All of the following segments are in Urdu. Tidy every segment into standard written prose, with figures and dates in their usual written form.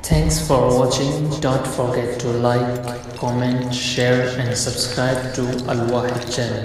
Thanks for watching. Don't forget to like, comment, share and subscribe to Al Wahid channel.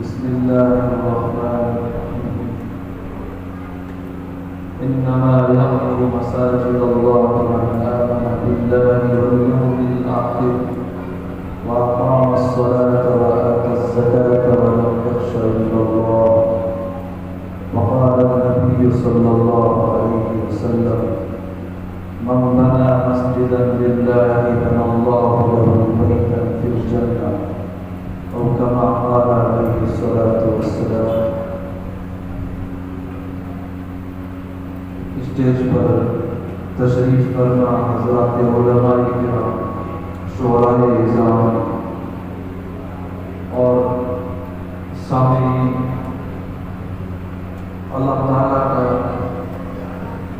بسم الله الرحمن الرحيم إنما يعمر مساجد الله من آمن بالله واليوم الآخر وأقام الصلاة وآتى الزكاة ولم يخش إلا الله وقال النبي صلى الله عليه وسلم من بنى مسجدا لله بنى الله له بيتا في الجنة أو كما قال عليه الصلاة والسلام. اسٹیج پر تشریف فرما حضرات علماء کرام، شعراء اعظام اور سامعین، اللہ تعالیٰ کا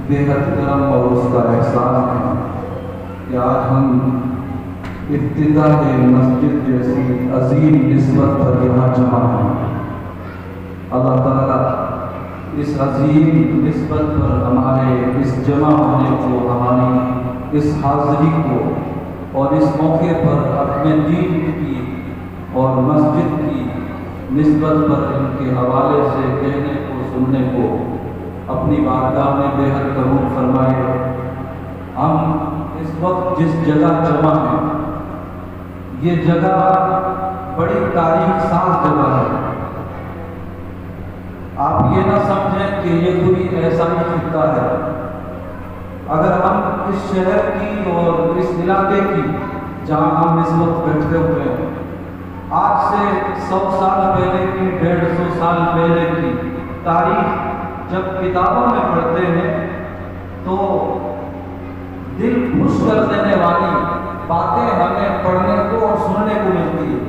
بے حد کرم اور اس کا احسان ہے کہ آج ہم افتتاح مسجد جیسی عظیم نسبت پر یہاں جمع ہیں. اللہ تعالیٰ اس عظیم نسبت پر ہمارے اس جمع ہونے کو، ہماری اس حاضری کو اور اس موقع پر اپنے دین کی اور مسجد کی نسبت پر ان کے حوالے سے کہنے کو، سننے کو اپنی بارگاہ میں بے حد قبول فرمائے. ہم اس وقت جس جگہ جمع ہیں، یہ جگہ بڑی تاریخ ساز جگہ ہے. آپ یہ نہ سمجھیں کہ یہ کوئی ایسا ہی خطہ ہے. اگر ہم اس شہر کی اور اس علاقے کی، جہاں ہم اس وقت بیٹھے ہوئے ہیں، آج سے 100 سال پہلے کی، 150 سال پہلے کی تاریخ جب کتابوں میں پڑھتے ہیں تو دل خوش کر دینے والی باتیں ہمیں پڑھنے کو اور سننے کو ملتی ہے.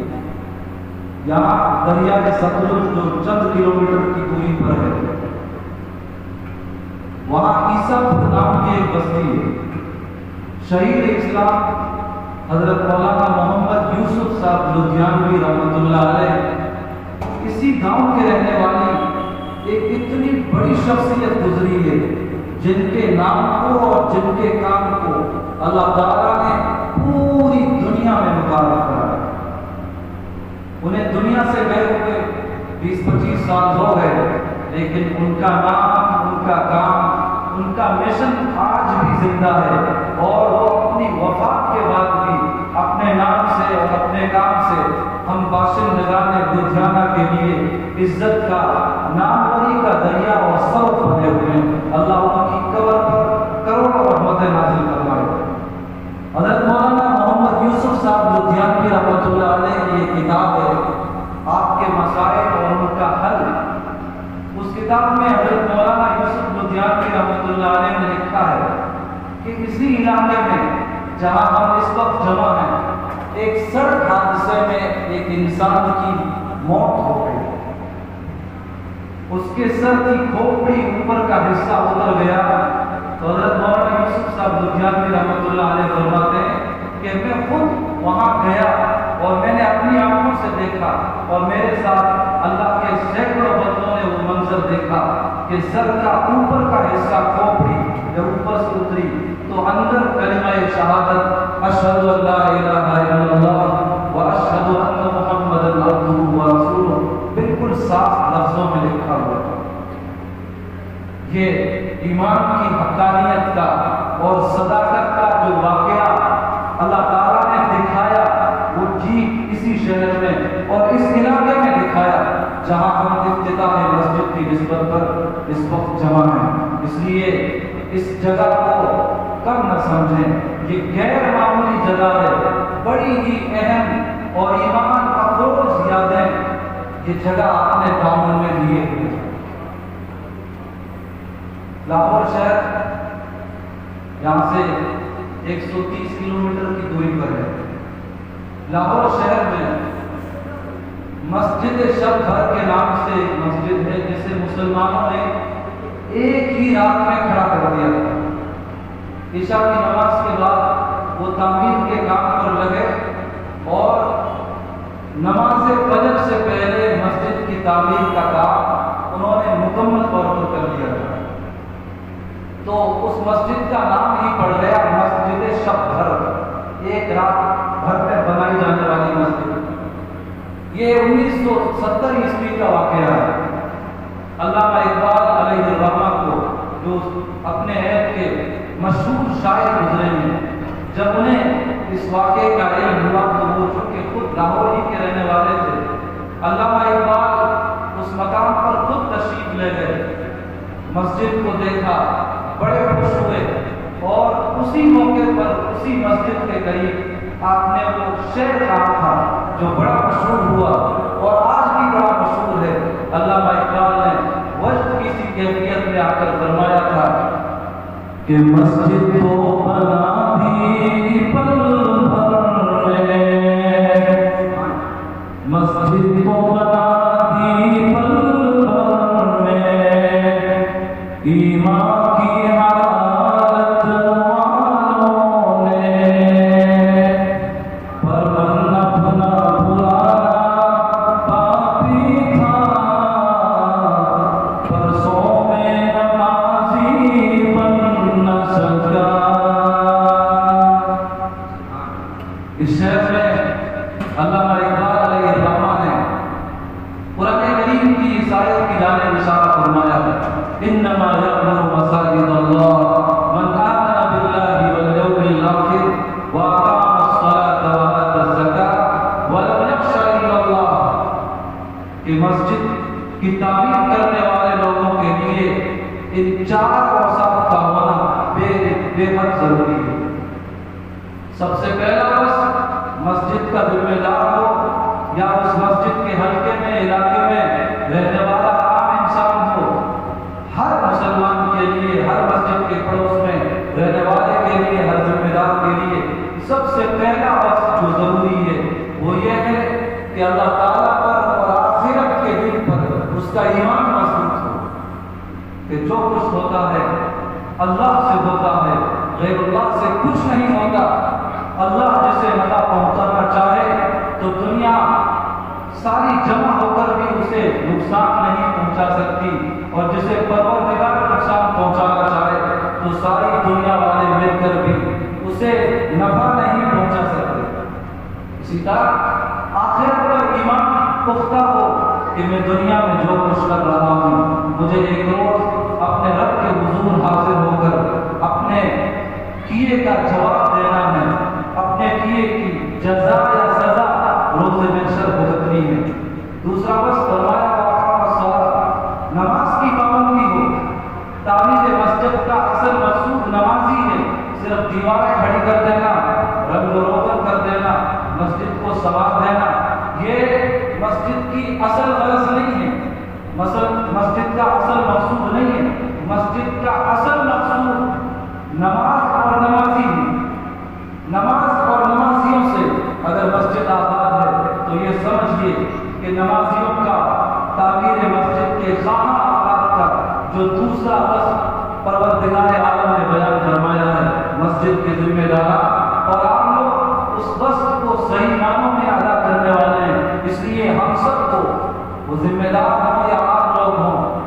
یہاں دریائے ستلج جو چند کلومیٹر کی دوری پر ہے، وہاں عیسیٰ پور نام کی ایک بستی ہے. شہید اسلام حضرت مولانا محمد یوسف صاحب لدھیانوی رحمۃ اللہ علیہ اسی گاؤں کے رہنے والی ایک اتنی بڑی شخصیت گزری ہے جن کے نام کو اور جن کے کام کو اللہ تعالیٰ نے پوری دنیا میں مبارک کرا. انہیں دنیا سے گئے ہوئے 20-25 سال ہو گئے، لیکن ان کا نام، ان کا کام، ان کا مشن آج بھی زندہ ہے اور وہ اپنی وفات کے بعد بھی اپنے نام سے اور اپنے کام سے ہم باشندگان لدھیانہ کے لیے عزت کا، ناموری کا دریا اور سبب بنے ہوئے ہیں. اللہ ان کی قبر پر کروڑوں رحمتیں نازل فرمائے. حضرت مولانا محمد یوسف صاحب لدھیانوی رحمۃ اللہ علیہ کی یہ کتاب ہے، آپ کے مسائل اور ان کا حل. اس کتاب میں حضرت مولانا یوسف لدھیانوی رحمۃ اللہ علیہ نے لکھا ہے کہ اسی علاقے میں جہاں ہم اس وقت جمع ہیں، ایک سڑک حادثے میں ایک انسان کی موت ہو گئی. اس کے سر کی کھوپڑی اوپر کا حصہ اتر گیا. تو حضرت مولانا یوسف صاحب لدھیانوی رحمۃ اللہ علیہ فرماتے ہیں کہ میں خود وہاں گیا اور میں نے اپنی آنکھوں سے دیکھا اور میرے ساتھ اللہ کے سینکڑوں بندوں نے وہ منظر دیکھا کہ سر کا اوپر کا حصہ کھوپڑی جب اوپر سے اتری تو اندر کلمہ شہادت اشہد ان لا الہ الا اللہ واشہد ان محمد عبدہ ورسولہ بالکل صاف لفظوں میں لکھا ہوا تھا. یہ ایمان کی حقانیت کا اور صداقت کا جو واقعہ اللہ تعالیٰ نے دکھایا، وہ ٹھیک اسی شہر میں اور اس علاقے میں دکھایا جہاں ہم افتتاح مسجد کی نسبت پر اس وقت جمع ہیں. اس لیے اس جگہ کو کم نہ سمجھیں، یہ غیر معمولی جگہ ہے، بڑی ہی اہم اور ایمان یہ جگہ اپنے دامن میں لیے ہوئے ہیں۔ لاہور شہر یہاں سے 130 کلومیٹر کی دوری پر ہے۔ لاہور شہر میں مسجد شب گھر کے نام سے ایک مسجد ہے جسے مسلمانوں نے ایک ہی رات میں کھڑا کر دیا تھا۔ عشاء کی نماز کے بعد وہ تعمیر کے کام پر لگے اور نماز فجر سے پہلے مسجد کی تعمیر کا کام انہوں نے مکمل طور پر کر لیا تھا۔ تو اس مسجد کا نام ہی پڑ گیا مسجد شب گھر، ایک رات بھر میں بنائی جانے والی مسجد۔ یہ 1970 عیسوی کا واقعہ ہے۔ علامہ اقبال علیہ الرحمہ کو جو اپنے عہد کے مشہور شاعر گزرے ہیں، جب انہیں اس واقعے کا علم ہوا تو وہ چونکہ خود لاہور ہی کے رہنے والے تھے، علامہ اقبال اس مقام پر خود تشریف لے گئے، مسجد کو دیکھا، بڑے خوش ہوئے اور اسی موقع پر اسی مسجد کے قریب آپ نے وہ شعر کہا تھا جو بڑا مشہور ہوا اور آج بھی بڑا مشہور ہے۔ علامہ اقبال نے وجد کی سی کیفیت میں آ کر فرمایا تھا کہ مسجد تو بنا دی پل بھر میں، مسجد تو بنا دی پل بھر میں، ایمان کی حالت والوں نے، پر من اپنا پرانا پاپی تھا، پرسوں میں نمازی بن نہ سکا۔ اس شعر میں علامہ اقبال علیہ الرحمہ نے قرآن کریم کی اس آیت کی جانب اشارہ فرمایا ہے، انما یعمر مساجد اللہ من آمن باللہ والیوم الآخر واقام الصلاۃ وآتى الزکاۃ ولم یخش الا اللہ، کہ مسجد کی تعمیر کرنے والے لوگوں کے لیے ان چار اوصاف کا ہونا بے حد ضروری ہے۔ سب سے پہلا بس مسجد کا ذمہ دار ہو یا اس مسجد کے حلقے میں علاقے میں رہنے والا عام انسان ہو، ہر مسلمان کے لیے، ہر مسجد کے پڑوس میں رہنے والے کے لیے، ہر ذمہ دار کے لیے سب سے پہلا وقت جو ضروری ہے وہ یہ ہے کہ اللہ تعالیٰ پر اور آخرت کے دن پر اس کا ایمان مضبوط ہو، کہ جو کچھ ہوتا ہے اللہ سے ہوتا ہے، غیر اللہ سے کچھ نہیں ہوتا۔ اللہ جسے نفع پہنچانا چاہے تو دنیا ساری جمع ہو کر بھی اسے نقصان نہیں پہنچا سکتی، اور جسے پروردگار نقصان پہنچانا چاہے تو ساری دنیا والے مل کر بھی اسے نفع نہیں پہنچا سکتے۔ اسی طرح آخرت پر ایمان پختہ ہو کہ میں دنیا میں جو کچھ کر رہا ہوں مجھے ایک روز اپنے رب کے حضور حاضر ہو کر اپنے کیے کا جواب دینا ہے، اپنے کیے کی جزا یا سزا روز محشر بھگتنی ہے۔ دوسرا بس فرمایا واقام الصلاۃ، نماز کی پابندی ہو۔ تعمیر مسجد کا اصل مقصود نمازی ہے، صرف دیواریں کھڑی کر دینا، رنگ و روغن کر دینا، مسجد کو سنوار دینا، یہ مسجد کی اصل غرض نہیں ہے، مسجد کا اصل مقصود نہیں ہے۔ مسجد کا اصل مقصود نماز اور نمازی ہے۔ نماز اور نمازیوں سے اگر مسجد آباد ہے تو یہ سمجھیے کہ نمازیوں کا تعمیر مسجد کے خانہ آباد کا جو دوسرا لفظ پروردگار عالم نے بیان فرمایا ہے مسجد کے ذمہ دار، اور آپ لوگ اس وصف کو صحیح معنوں میں ادا کرنے والے ہیں، اس لیے ہم سب کو وہ ذمہ دار ہوں یا آپ لوگ ہوں،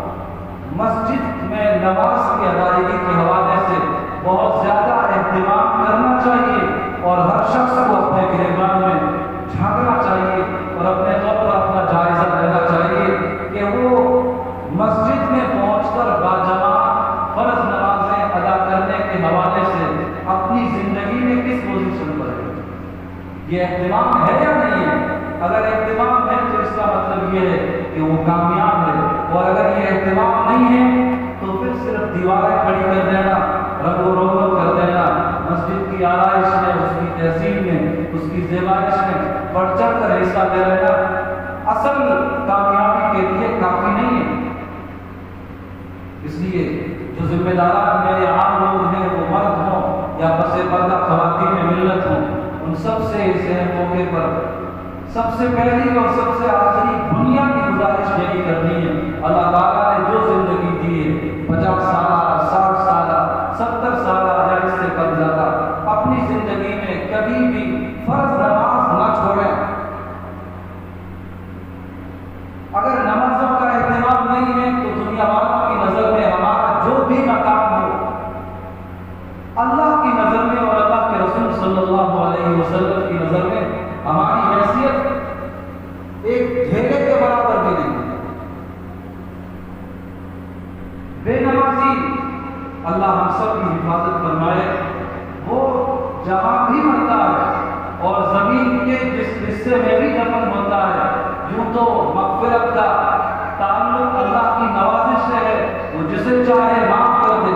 مسجد میں نماز کی ادائیگی کے حوالے سے بہت زیادہ اہتمام کرنا چاہیے، اور ہر شخص کو اپنے گریبان میں جھانکنا چاہیے اور اپنے طور پر اپنا جائزہ لینا چاہیے کہ وہ مسجد میں پہنچ کر باجماعت فرض نمازیں ادا کرنے کے حوالے سے اپنی زندگی میں کس پوزیشن پر ہے، یہ اہتمام ہے یا نہیں ہے۔ اگر اہتمام ہے تو اس کا مطلب یہ ہے کہ وہ کامیاب ہے، اور اگر یہ اہتمام نہیں ہے تو پھر صرف دیواریں کھڑی کر دینا، رنگ و روغن کر دینا، مسجد کی آرائش میں، اس کی تحسین میں، اس کی زیبائش میں بڑھ چڑھ کر حصہ لے لینا، اصل کامیابی اس موقع پر سب سے پہلی اور سب سے آخری بنیادی گزارش یہی کرنی ہے، اللہ تعالیٰ نے جو زندگی دی ہے 50 سالہ 60 سالہ 70 سالہ یا اس سے کم زیادہ، اپنی زندگی میں کبھی بھی فرض نماز نہ چھوڑیں۔ اگر نمازوں کا اہتمام نہیں ہے تو دنیا والوں کی نظر میں ہمارا جو بھی مقام ہو، اللہ کی نظر میں اور اللہ کے رسول صلی اللہ علیہ وسلم کی نظر میں ہماری حیثیت ایک ڈھیلے کے برابر بھی نہیں ہے۔ بے نمازی، اللہ ہم سب کی حفاظت فرمائے، وہ جہاں بھی مرتا ہے اور زمین کے جس حصے میں بھی دفن ہوتا ہے، یوں تو مغفرت کا تعلق اللہ کی نوازش سے ہے، وہ جسے چاہے معاف کر دے،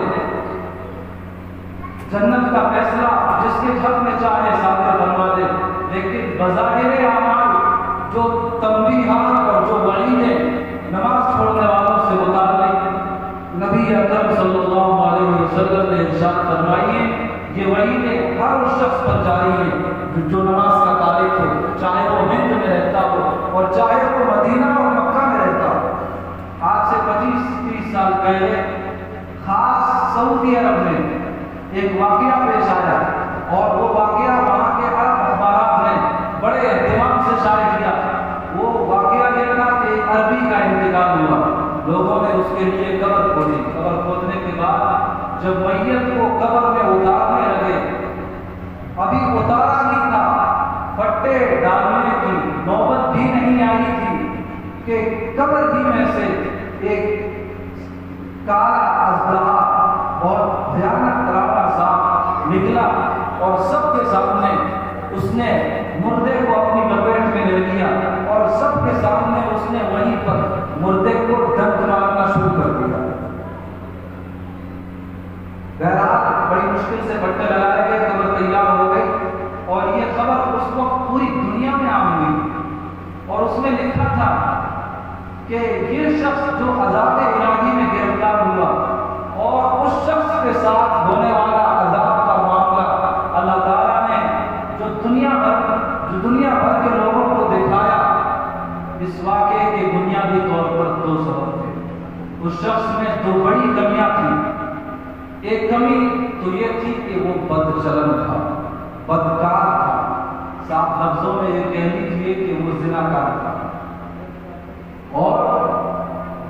جنت کا فیصلہ جس کے حق میں چاہے صادر بنوا دے، لیکن بظاہر اعمال جو تنبیہات اور جو وعیدیں نماز چھوڑنے والوں سے متعلق نبی اکرم صلی اللہ علیہ وسلم نے ارشاد فرمائی ہے، یہ وعیدیں ہر اس شخص پر جاری ہیں جو نماز کا تارک ہو، چاہے وہ ہند میں رہتا ہو اور چاہے وہ مدینہ اور مکہ میں رہتا ہو۔ آج سے 25-30 سال پہلے خاص سعودی عرب میں ایک واقعہ پیش آیا اور وہ واقعہ وہاں کے عرب اخبارات نے بڑے اہتمام سے شائع کیا۔ وہ واقعہ یہ تھا کہ ایک عربی کا انتقال ہوا، لوگوں نے اس کے لیے قبر کھودی، قبر کھودنے کے بعد جب میت کو قبر میں اتارنے لگے، ابھی اتارا نہیں تھا، پٹے ڈالنے کی نوبت بھی نہیں آئی تھی کہ قبر ہی میں سے ایک کالا اژدہا اور بھیانک ڈراؤنا سانپ نکلا اور سب کے سامنے اس نے مردے کو اپنی لپیٹ میں لے لیا اور سب کے سامنے اس نے وہیں پر مردے کو ڈنک مارنا شروع کر دیا۔ بہرحال بڑی مشکل سے پٹے لگائے گئے، قبر تیار ہو گئی اور یہ خبر اس وقت پوری دنیا میں عام ہوئی اور اس میں لکھا تھا کہ یہ شخص جو عذاب الہی میں گرفتار ہوا اور اس شخص کے ساتھ ہونے والا عذاب کا معاملہ اللہ تعالیٰ نے جو دنیا بھر کے لوگوں کو دکھایا، اس واقعے کے بنیادی طور پر 2 سبب تھے۔ اس شخص میں 2 بڑی کمیاں تھیں۔ ایک کمی تو یہ تھی کہ وہ بدچلن تھا، بدکار تھا، صاف لفظوں میں یہ کہہ لیجیے کہ وہ زناکار تھا، اور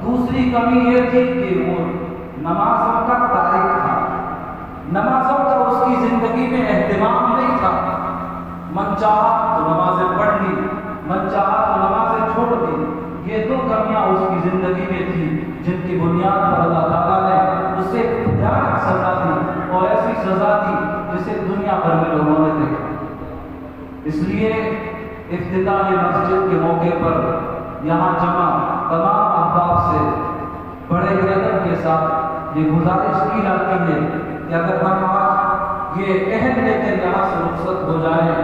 دوسری کمی یہ تھی کہ وہ نمازوں کا تارک تھا، نمازوں کا اس کی زندگی میں اہتمام نہیں تھا، من چاہا تو نمازیں پڑھ لی، من چاہا تو نمازیں چھوڑ دی۔ یہ 2 کمیاں اس کی زندگی میں تھی جن کی بنیاد پر اللہ تعالیٰ نے اسے بھیانک سزا دی اور ایسی سزا دی جسے دنیا بھر میں لوگوں نے دیکھا۔ اس لیے افتتاح مسجد کے موقع پر یہاں جمع تمام احباب سے بڑے ہی ادب کے ساتھ یہ گزارش کی جاتی ہے کہ اگر ہم آج یہ عہد لے کر یہاں سے رخصت ہو جائیں،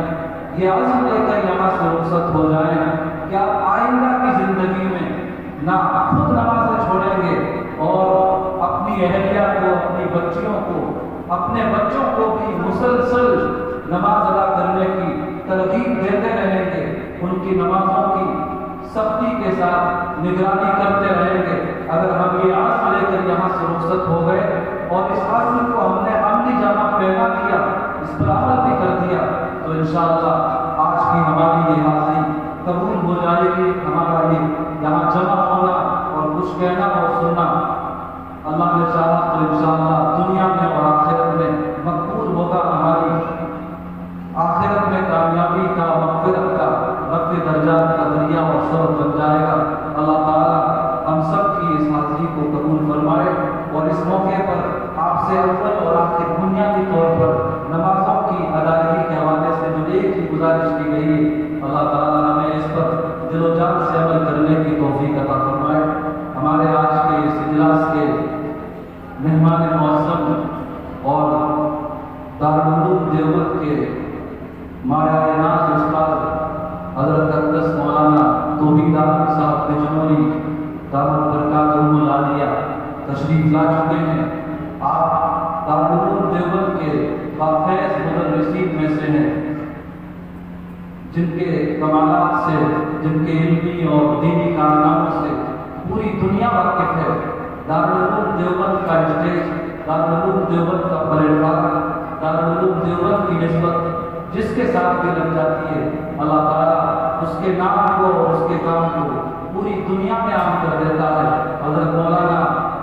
یہ عزم لے کر یہاں سے رخصت ہو جائیں کہ آپ آئندہ کی زندگی میں نہ خود نمازیں چھوڑیں گے اور اپنی اہلیہ کو، اپنی بچیوں کو، اپنے بچوں کو بھی مسلسل نماز ادا کرنے کی ترغیب دیتے رہیں گے، ان کی نمازوں کی سختی کے ساتھ نگرانی کرتے رہیں گے۔ اگر ہم یہ عزم لے کر یہاں سے رخصت ہو گئے اور اس عزم کو ہم نے عملی جامہ پہنا دیا، اس پر عمل بھی کر دیا، تو انشاءاللہ آج کی ہماری یہ حاضری قبول ہو جائے گی۔ ہمارا یہ یہاں جمع ہونا اور کچھ کہنا اور سننا اللہ نے چاہا تو انشاءاللہ دنیا میں اور آخرت میں مقبول ہوگا، ہماری آخرت میں کامیابی کا، مغفرت کا، رفع درجات کا ذریعہ اور سبب بن جائے گا۔ اللہ تعالیٰ ہم سب کی اس حاضری کو قبول فرمائے اور اس موقع پر آپ سے اول اور آخر بنیادی طور پر نمازوں کی ادائیگی کے حوالے سے جو ایک ہی گزارش کی گئی ہے کے کمالات سے، جن کے علمی اور دینی کارناموں سے پوری دنیا واقف ہے۔ دارالعلوم دیوبند کا اسٹیج، دارالعلوم دیوبند کا پلیٹ فارم، دارالعلوم دیوبند کی نسبت جس کے ساتھ بھی لگ جاتی ہے، اللہ تعالیٰ اس کے نام کو اور اس کے کام کو پوری دنیا میں عام کر دیتا ہے۔ حضرت مولانا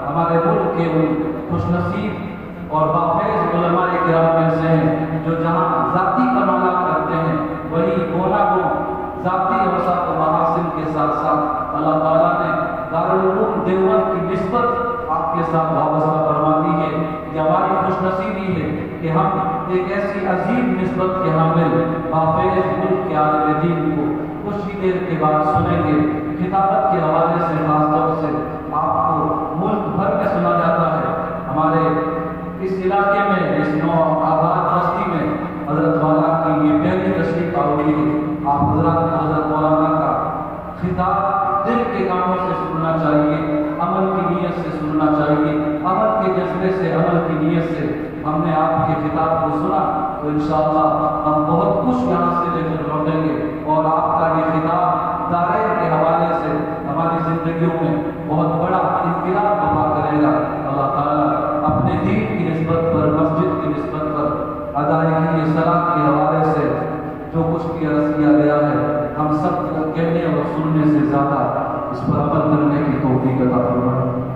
ہمارے ملک کے ان خوش نصیب اور بافیض علماء کرام میں سے ہیں جو جہاں ذاتی کمالات کرتے ہیں، وہی گونا گو ذاتی اوصاف و محاسن کے ساتھ ساتھ اللہ تعالیٰ نے دارالعلوم دیوبند کی نسبت آپ کے ساتھ وابستہ فرما دی ہے۔ یہ ہماری خوش نصیبی ہے کہ ہم ایک ایسی عظیم نسبت کے حامل بافیض ملک کے عالم دین کو کچھ ہی دیر کے بعد سنیں گے۔ خطابت کے حوالے سے خاص طور سے آپ کو ملک بھر میں سنا جاتا ہے۔ ہمارے اس علاقے میں، اس نو آباد بستی میں حضرت والا کی یہ پہلی تشریف آوری ہے۔ آپ حضرات کو حضرت مولانا کا خطاب دل کے کاموں سے سننا چاہیے، عمل کی نیت سے سننا چاہیے، عمل کے جذبے سے، عمل کی نیت سے۔ ہم نے آپ کے خطاب کو سنا تو انشاءاللہ ہم بہت کچھ یہاں سے لے کر لوٹیں گے، اور آپ کا یہ خطاب دائرے کے حوالے سے ہماری زندگیوں میں بہت بڑا انقلاب برپا کرے گا۔ اللہ تعالیٰ اپنے دین کی نسبت پر، مسجد کی نسبت پر، ادائیگی صلاۃ کے حوالے سے جو کچھ بھی عرض کیا گیا ہے، ہم سب کو کہنے اور سننے سے زیادہ اس پر عمل کرنے کی توفیق عطا فرمائے۔